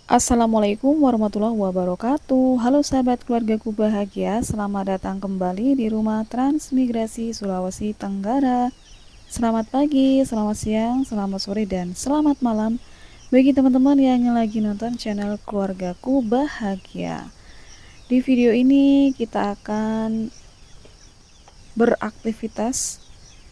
Assalamualaikum warahmatullahi wabarakatuh. Halo sahabat keluargaku bahagia, selamat datang kembali di rumah Transmigrasi Sulawesi Tenggara. Selamat pagi, selamat siang, selamat sore, dan selamat malam bagi teman-teman yang lagi nonton channel Keluargaku Bahagia. Di video ini kita akan beraktivitas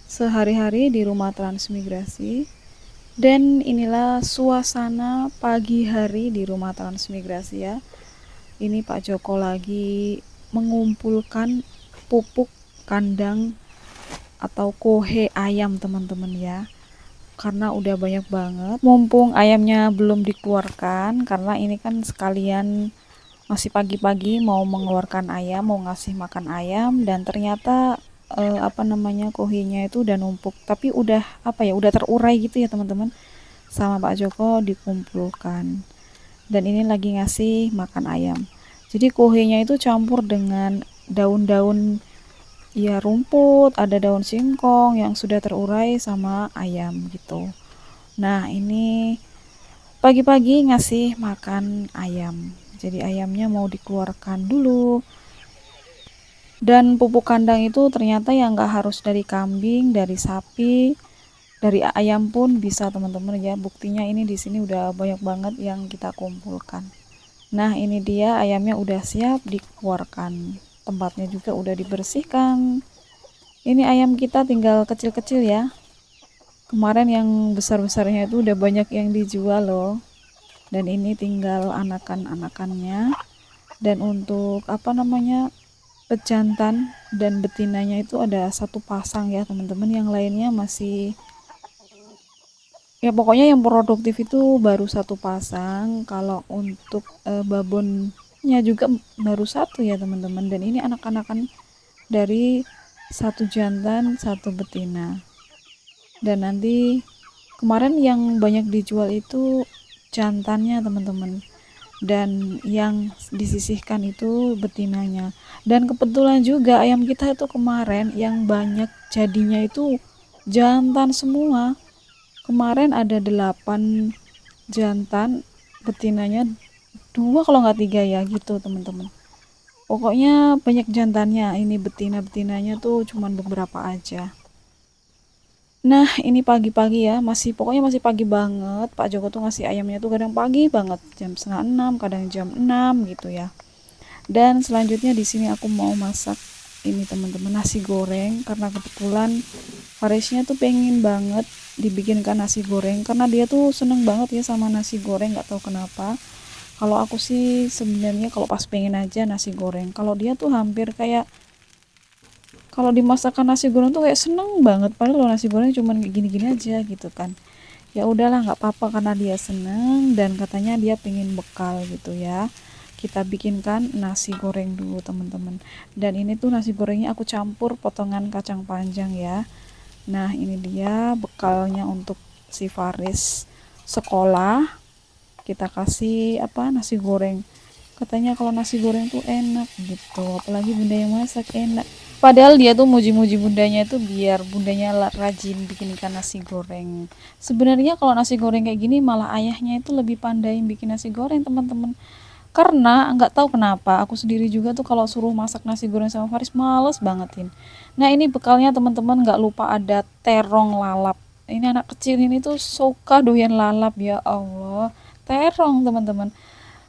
sehari-hari di rumah Transmigrasi. Dan inilah suasana pagi hari di rumah Transmigrasi ya. Ini Pak Joko lagi mengumpulkan pupuk kandang atau kohe ayam teman-teman ya. Karena udah banyak banget. Mumpung ayamnya belum dikeluarkan, karena ini kan sekalian masih pagi-pagi mau mengeluarkan ayam, mau ngasih makan ayam, dan ternyata kohenya itu udah numpuk, tapi udah udah terurai gitu ya teman-teman, sama Pak Joko dikumpulkan. Dan ini lagi ngasih makan ayam, jadi kohenya itu campur dengan daun-daun ya, rumput, ada daun singkong yang sudah terurai sama ayam gitu. Nah, ini pagi-pagi ngasih makan ayam, jadi ayamnya mau dikeluarkan dulu. Dan pupuk kandang itu ternyata yang nggak harus dari kambing, dari sapi, dari ayam pun bisa teman-teman ya. Buktinya ini di sini udah banyak banget yang kita kumpulkan. Nah, ini dia ayamnya udah siap dikeluarkan. Tempatnya juga udah dibersihkan. Ini ayam kita tinggal kecil-kecil ya. Kemarin yang besar-besarnya itu udah banyak yang dijual loh. Dan ini tinggal anakan-anakannya. Dan untuk pejantan dan betinanya itu ada satu pasang ya teman-teman, yang lainnya masih ya, pokoknya yang produktif itu baru satu pasang. Kalau untuk babonnya juga baru satu ya teman-teman. Dan ini anak-anakan dari satu jantan satu betina. Dan nanti kemarin yang banyak dijual itu jantannya teman-teman, dan yang disisihkan itu betinanya. Dan kebetulan juga ayam kita itu kemarin yang banyak jadinya itu jantan semua. Kemarin ada 8 jantan, betinanya 2 kalau nggak 3 ya gitu teman-teman. Pokoknya banyak jantannya, ini betina-betinanya tuh cuman beberapa aja. Nah, ini pagi-pagi ya, pokoknya masih pagi banget. Pak Joko tuh ngasih ayamnya tuh kadang pagi banget, jam setengah 6, kadang jam 6 gitu ya. Dan selanjutnya di sini aku mau masak ini teman-teman, nasi goreng, karena kebetulan Farisnya tuh pengen banget dibikinkan nasi goreng, karena dia tuh seneng banget ya sama nasi goreng, nggak tahu kenapa. Kalau aku sih sebenarnya kalau pas pengen aja nasi goreng. Kalau dia tuh hampir kayak kalau dimasakkan nasi goreng tuh kayak seneng banget, padahal kalau nasi goreng cuman kayak gini-gini aja gitu kan. Ya udahlah, nggak apa-apa, karena dia seneng dan katanya dia pengen bekal gitu ya. Kita bikinkan nasi goreng dulu teman-teman. Dan ini tuh nasi gorengnya aku campur potongan kacang panjang ya. Nah, ini dia bekalnya untuk si Faris sekolah. Kita kasih nasi goreng. Katanya kalau nasi goreng tuh enak gitu, apalagi bunda yang masak enak. Padahal dia tuh muji-muji bundanya itu biar bundanya rajin bikin ikan nasi goreng. Sebenarnya kalau nasi goreng kayak gini malah ayahnya itu lebih pandai bikin nasi goreng teman-teman. Karena nggak tahu kenapa aku sendiri juga tuh kalau suruh masak nasi goreng sama Faris males bangetin. Nah, ini bekalnya teman-teman, nggak lupa ada terong lalap. Ini anak kecil ini tuh suka doyan lalap, ya Allah. Terong teman-teman.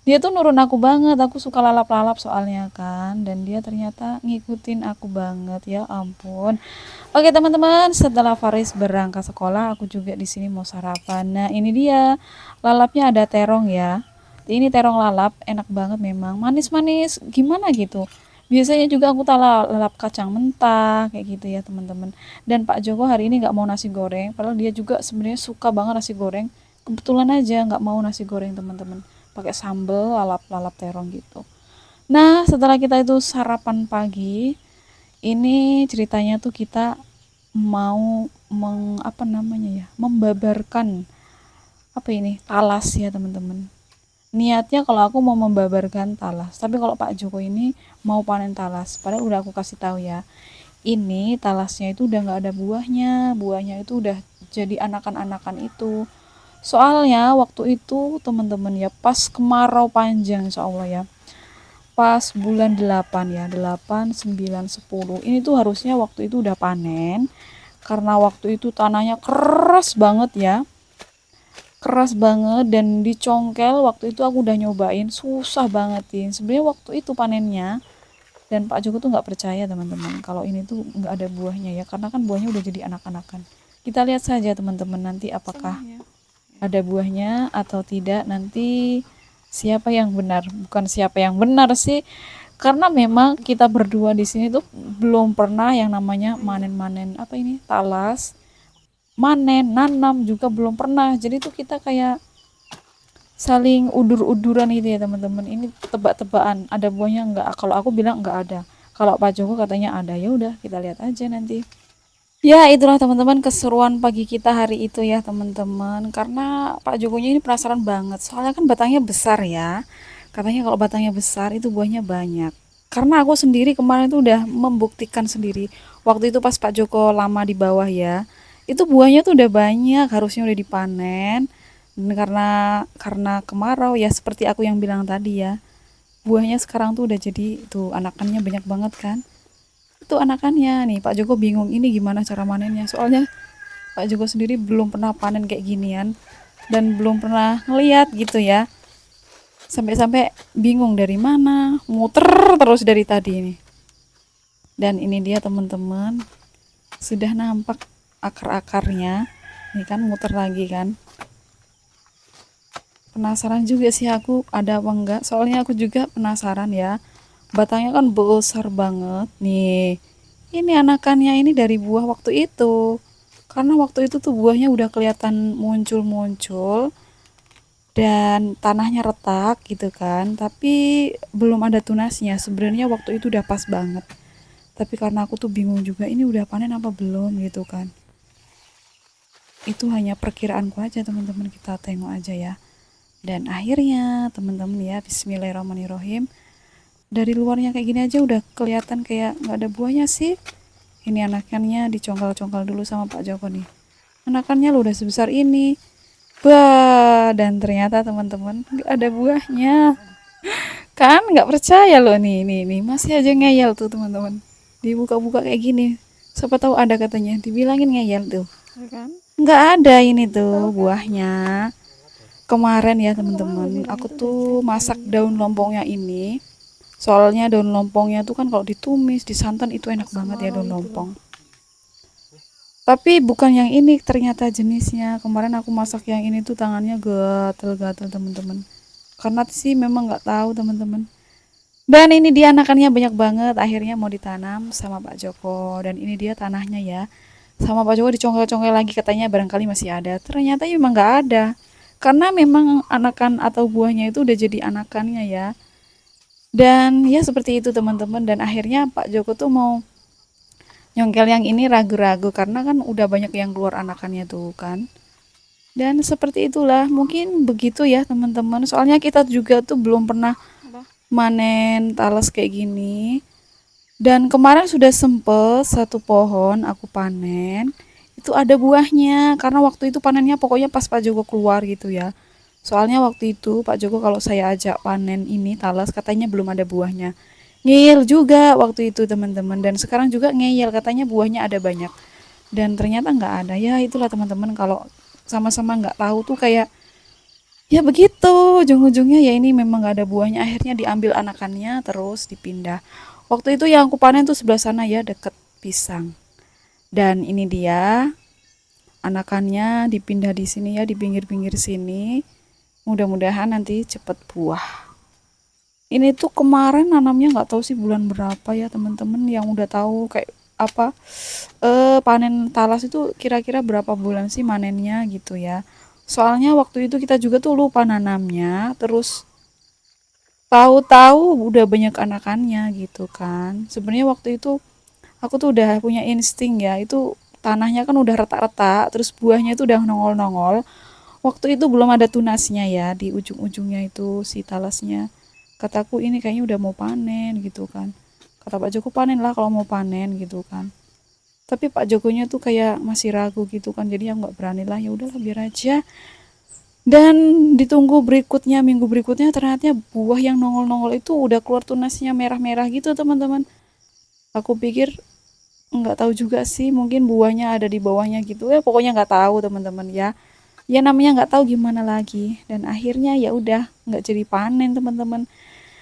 Dia tuh nurun aku banget, aku suka lalap-lalap soalnya kan, dan dia ternyata ngikutin aku banget, ya ampun. Oke teman-teman, setelah Faris berangkat sekolah, aku juga di sini mau sarapan. Nah ini dia, lalapnya ada terong ya. Ini terong lalap, enak banget memang, manis-manis, gimana gitu. Biasanya juga aku tak lalap kacang mentah kayak gitu ya teman-teman. Dan Pak Joko hari ini nggak mau nasi goreng, padahal dia juga sebenarnya suka banget nasi goreng. Kebetulan aja nggak mau nasi goreng teman-teman, pakai sambal lalap-lalap terong gitu. Nah setelah kita itu sarapan pagi, ini ceritanya tuh kita mau apa namanya ya, membabarkan apa ini talas ya teman-teman. Niatnya kalau aku mau membabarkan talas, tapi kalau Pak Joko ini mau panen talas. Padahal udah aku kasih tahu ya, ini talasnya itu udah nggak ada buahnya, buahnya itu udah jadi anakan-anakan itu. Soalnya waktu itu teman-teman ya pas kemarau panjang insya Allah ya, pas bulan 8 ya, 8 9 10 ini tuh harusnya waktu itu udah panen, karena waktu itu tanahnya keras banget ya, keras banget, dan dicongkel. Waktu itu aku udah nyobain, susah banget ya sebenarnya waktu itu panennya. Dan Pak Joko tuh nggak percaya teman-teman kalau ini tuh nggak ada buahnya ya, karena kan buahnya udah jadi anak-anakan. Kita lihat saja teman-teman nanti apakah ada buahnya atau tidak. Nanti siapa yang benar, bukan siapa yang benar sih, karena memang kita berdua di sini tuh belum pernah yang namanya manen-manen apa ini talas, manen nanam juga belum pernah. Jadi tuh kita kayak saling udur-uduran gitu ya teman-teman. Ini tebak-tebakan ada buahnya enggak. Kalau aku bilang enggak ada, kalau Pak Joko katanya ada. Ya udah kita lihat aja nanti. Ya itulah teman-teman keseruan pagi kita hari itu ya teman-teman, karena Pak Jokonya ini penasaran banget soalnya kan batangnya besar ya, katanya kalau batangnya besar itu buahnya banyak. Karena aku sendiri kemarin tuh udah membuktikan sendiri, waktu itu pas Pak Joko lama di bawah ya, itu buahnya tuh udah banyak, harusnya udah dipanen. Dan karena kemarau ya, seperti aku yang bilang tadi ya, buahnya sekarang tuh udah jadi tuh anakannya banyak banget kan. Itu anakannya nih, Pak Joko bingung ini gimana cara manennya, soalnya Pak Joko sendiri belum pernah panen kayak ginian dan belum pernah ngeliat gitu ya, sampai-sampai bingung dari mana, muter terus dari tadi ini. Dan ini dia teman-teman, sudah nampak akar-akarnya ini kan, muter lagi kan. Penasaran juga sih aku ada apa enggak, soalnya aku juga penasaran ya, batangnya kan besar banget nih. Ini anakannya ini dari buah waktu itu. Karena waktu itu tuh buahnya udah kelihatan muncul-muncul dan tanahnya retak gitu kan. Tapi belum ada tunasnya. Sebenarnya waktu itu udah pas banget. Tapi karena aku tuh bingung juga ini udah panen apa belum gitu kan. Itu hanya perkiraanku aja teman-teman, kita tengok aja ya. Dan akhirnya teman-teman ya, bismillahirrahmanirrahim, dari luarnya kayak gini aja udah kelihatan kayak nggak ada buahnya sih. Ini anakannya dicongkal-congkal dulu sama Pak Joko nih. Anakannya lo udah sebesar ini. Bah, dan ternyata teman-teman nggak ada buahnya. Kan nggak percaya loh, nih masih aja ngeyel tuh teman-teman. Dibuka-buka kayak gini. Siapa tahu ada katanya, dibilangin ngeyel tuh. Nggak ada ini tuh buahnya. Kemarin ya teman-teman, aku tuh masak daun lompongnya ini. Soalnya daun lompongnya tuh kan kalau ditumis, disantan itu enak banget ya daun lompong. Tapi bukan yang ini ternyata jenisnya. Kemarin aku masak yang ini tuh tangannya gatel-gatel teman-teman. Karena sih memang nggak tahu teman-teman. Dan ini dia anakannya banyak banget. Akhirnya mau ditanam sama Pak Joko. Dan ini dia tanahnya ya. Sama Pak Joko dicongkel-congkel lagi, katanya barangkali masih ada. Ternyata memang nggak ada. Karena memang anakan atau buahnya itu udah jadi anakannya ya. Dan ya seperti itu teman-teman. Dan akhirnya Pak Joko tuh mau nyongkel yang ini ragu-ragu karena kan udah banyak yang keluar anakannya tuh kan. Dan seperti itulah, mungkin begitu ya teman-teman, soalnya kita juga tuh belum pernah manen talas kayak gini. Dan kemarin sudah sempet satu pohon aku panen, itu ada buahnya, karena waktu itu panennya pokoknya pas Pak Joko keluar gitu ya. Soalnya waktu itu Pak Joko kalau saya ajak panen ini talas katanya belum ada buahnya. Ngeyel juga waktu itu teman-teman, dan sekarang juga ngeyel katanya buahnya ada banyak. Dan ternyata nggak ada. Ya itulah teman-teman, kalau sama-sama nggak tahu tuh kayak Ya begitu, ujung-ujungnya ya ini memang gak ada buahnya, akhirnya diambil anakannya terus dipindah. Waktu itu yang aku panen tuh sebelah sana ya, deket pisang. Dan ini dia anakannya dipindah di sini ya, di pinggir-pinggir sini. Mudah-mudahan nanti cepet buah. Ini tuh kemarin nanamnya nggak tahu sih bulan berapa ya teman-teman, yang udah tahu kayak apa panen talas itu kira-kira berapa bulan sih manennya gitu ya. Soalnya waktu itu kita juga tuh lupa nanamnya, terus tahu-tahu udah banyak anakannya gitu kan. Sebenarnya waktu itu aku tuh udah punya insting ya, itu tanahnya kan udah retak-retak, terus buahnya itu udah nongol-nongol. Waktu itu belum ada tunasnya ya, di ujung-ujungnya itu si talasnya. Kataku ini kayaknya udah mau panen gitu kan. Kata Pak Joko panen lah kalau mau panen gitu kan. Tapi Pak Jokonya tuh kayak masih ragu gitu kan, jadi aku nggak berani lah, ya udahlah biar aja. Dan ditunggu berikutnya, minggu berikutnya ternyata buah yang nongol-nongol itu udah keluar tunasnya merah-merah gitu teman-teman. Aku pikir nggak tahu juga sih, mungkin buahnya ada di bawahnya gitu ya, pokoknya nggak tahu teman-teman ya. Ya namanya nggak tahu gimana lagi, dan akhirnya ya udah nggak jadi panen teman-teman.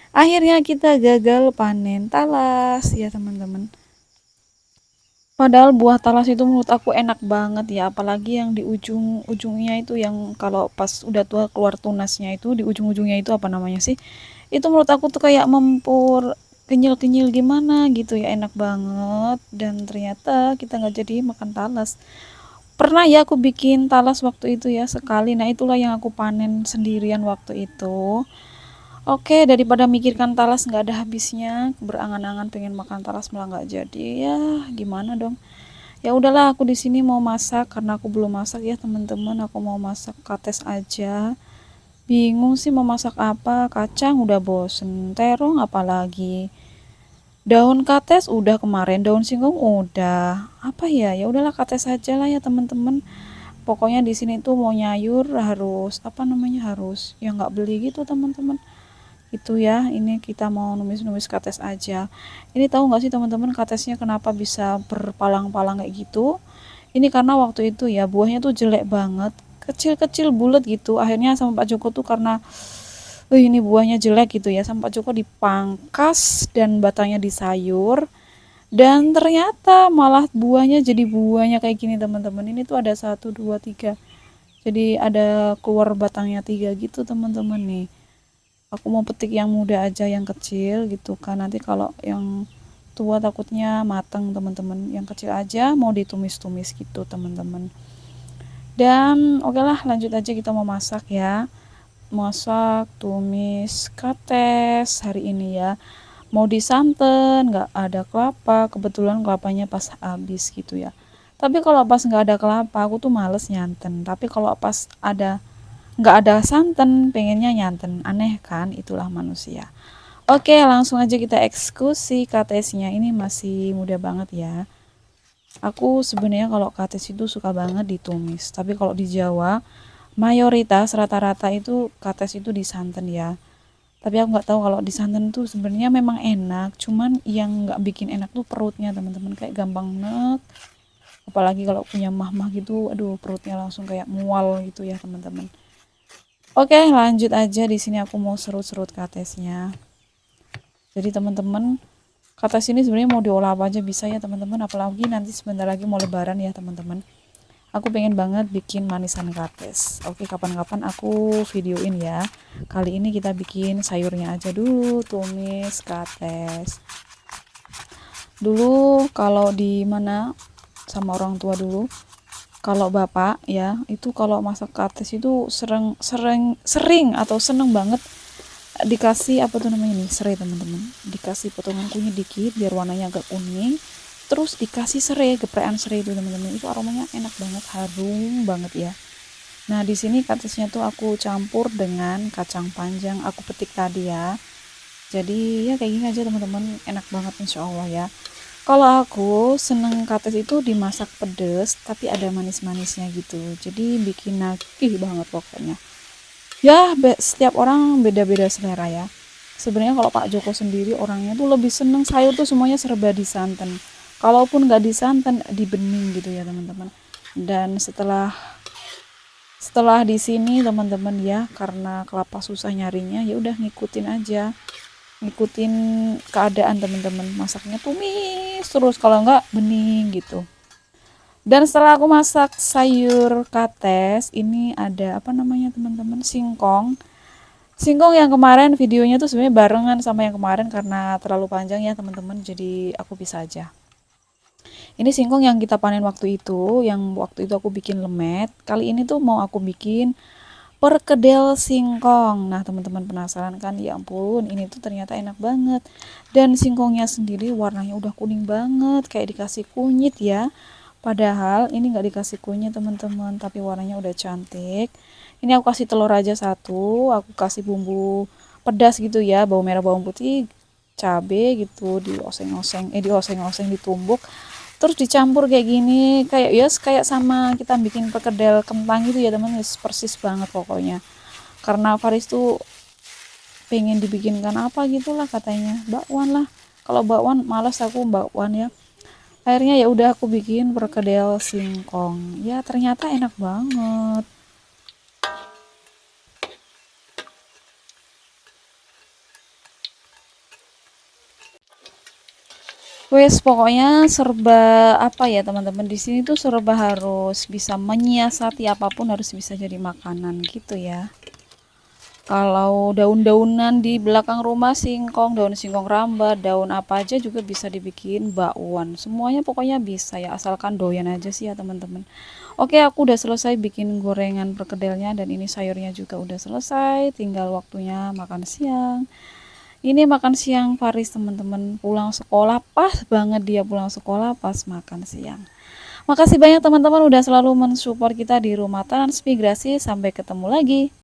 Akhirnya kita gagal panen talas ya teman-teman. Padahal buah talas itu menurut aku enak banget ya, apalagi yang di ujung-ujungnya itu, yang kalau pas udah tua keluar tunasnya itu di ujung-ujungnya itu apa namanya sih? Itu menurut aku tuh kayak mempur, kenyil-kenyil gimana gitu ya, enak banget. Dan ternyata kita nggak jadi makan talas. Pernah ya aku bikin talas waktu itu ya sekali, nah itulah yang aku panen sendirian waktu itu. Oke, daripada mikirkan talas nggak ada habisnya, berangan-angan pengen makan talas malah nggak jadi, ya gimana dong. Ya udahlah, aku di sini mau masak karena aku belum masak ya teman-teman. Aku mau masak kates aja. Bingung sih mau masak apa, kacang udah bosen, terong apalagi. Daun kates udah kemarin, daun singkong udah. Apa ya? Ya udahlah kates aja lah ya teman-teman. Pokoknya di sini tuh mau nyayur harus apa namanya, harus yang nggak beli gitu teman-teman. Itu ya, ini kita mau numis-numis kates aja. Ini tahu nggak sih teman-teman, katesnya kenapa bisa berpalang-palang kayak gitu? Ini karena waktu itu ya buahnya tuh jelek banget, kecil-kecil bulat gitu. Akhirnya sama Pak Joko tuh karena ini buahnya jelek gitu ya, sama Pak Joko dipangkas dan batangnya disayur. Dan ternyata malah buahnya jadi buahnya kayak gini teman-teman. Ini tuh ada satu, dua, tiga. Jadi ada keluar batangnya tiga gitu teman-teman nih. Aku mau petik yang muda aja, yang kecil gitu kan, nanti kalau yang tua takutnya matang teman-teman. Yang kecil aja mau ditumis-tumis gitu teman-teman. Dan oke lah, lanjut aja, kita mau masak ya. Masak tumis kates hari ini ya. Mau disanten, nggak ada kelapa, kebetulan kelapanya pas habis gitu ya. Tapi kalau pas nggak ada kelapa aku tuh males nyanten, tapi kalau pas ada nggak ada santan pengennya nyanten, aneh kan, itulah manusia. Oke, langsung aja kita eksekusi katesnya. Ini masih muda banget ya. Aku sebenarnya kalau kates itu suka banget ditumis, tapi kalau di Jawa mayoritas rata-rata itu kates itu disanten ya. Tapi aku nggak tahu kalau disanten tuh sebenarnya memang enak, cuman yang nggak bikin enak tuh perutnya teman-teman, kayak gampang nek. Apalagi kalau punya mah-mah gitu, aduh perutnya langsung kayak mual gitu ya teman-teman. Oke, lanjut aja, di sini aku mau serut-serut katesnya. Jadi teman-teman, kates ini sebenarnya mau diolah apa aja bisa ya teman-teman, apalagi nanti sebentar lagi mau lebaran ya teman-teman. Aku pengen banget bikin manisan kates. Oke, kapan-kapan aku videoin ya. Kali ini kita bikin sayurnya aja dulu, tumis kates. Dulu kalau di mana sama orang tua dulu, kalau bapak ya, itu kalau masak kates itu sering atau seneng banget dikasih apa tuh namanya, nih serai teman-teman, dikasih potongan kunyit dikit biar warnanya agak kuning, terus dikasih serai, geprekan serai itu teman-teman, itu aromanya enak banget, harum banget ya. Nah di sini katesnya tuh aku campur dengan kacang panjang aku petik tadi ya. Jadi ya kayak gini aja teman-teman, enak banget insya Allah ya. Kalau aku seneng kates itu dimasak pedes tapi ada manis-manisnya gitu, jadi bikin nagih banget pokoknya. Ya setiap orang beda-beda selera ya. Sebenarnya kalau Pak Joko sendiri orangnya tuh lebih seneng sayur tuh semuanya serba disanten. Kalaupun nggak disanten, dibening gitu ya teman-teman. Dan setelah Setelah di sini teman-teman ya, karena kelapa susah nyarinya, ya udah ngikutin aja, ngikutin keadaan teman-teman, masaknya tumis terus, kalau enggak bening gitu. Dan setelah aku masak sayur kates, ini ada apa namanya teman-teman, singkong. Singkong yang kemarin videonya tuh sebenarnya barengan sama yang kemarin, karena terlalu panjang ya teman-teman, jadi aku bisa aja. Ini singkong yang kita panen waktu itu, yang waktu itu aku bikin lemet. Kali ini tuh mau aku bikin perkedel singkong. Nah, teman-teman penasaran kan? Ya ampun, ini tuh ternyata enak banget. Dan singkongnya sendiri warnanya udah kuning banget, kayak dikasih kunyit ya. Padahal ini nggak dikasih kunyit teman-teman, tapi warnanya udah cantik. Ini aku kasih telur aja satu, aku kasih bumbu pedas gitu ya, bawang merah, bawang putih, cabe gitu, dioseng-oseng, ditumbuk, terus dicampur kayak gini, kayak ya kayak sama kita bikin perkedel kentang gitu ya teman, persis banget pokoknya. Karena Faris tuh pengen dibikinkan apa gitulah katanya, bakwan lah. Kalau bakwan malas aku bakwan ya. Akhirnya ya udah aku bikin perkedel singkong. Ya ternyata enak banget. Wes pokoknya serba apa ya teman-teman, di sini tuh serba harus bisa menyiasati, apapun harus bisa jadi makanan gitu ya. Kalau daun-daunan di belakang rumah, singkong, daun singkong rambat, daun apa aja juga bisa dibikin bakwan. Semuanya pokoknya bisa ya, asalkan doyan aja sih ya teman-teman. Oke, aku udah selesai bikin gorengan perkedelnya, dan ini sayurnya juga udah selesai. Tinggal waktunya makan siang. Ini makan siang Faris teman-teman, pulang sekolah, pas banget dia pulang sekolah pas makan siang. Makasih banyak teman-teman udah selalu mensupport kita di Rumah Transmigrasi. Sampai ketemu lagi.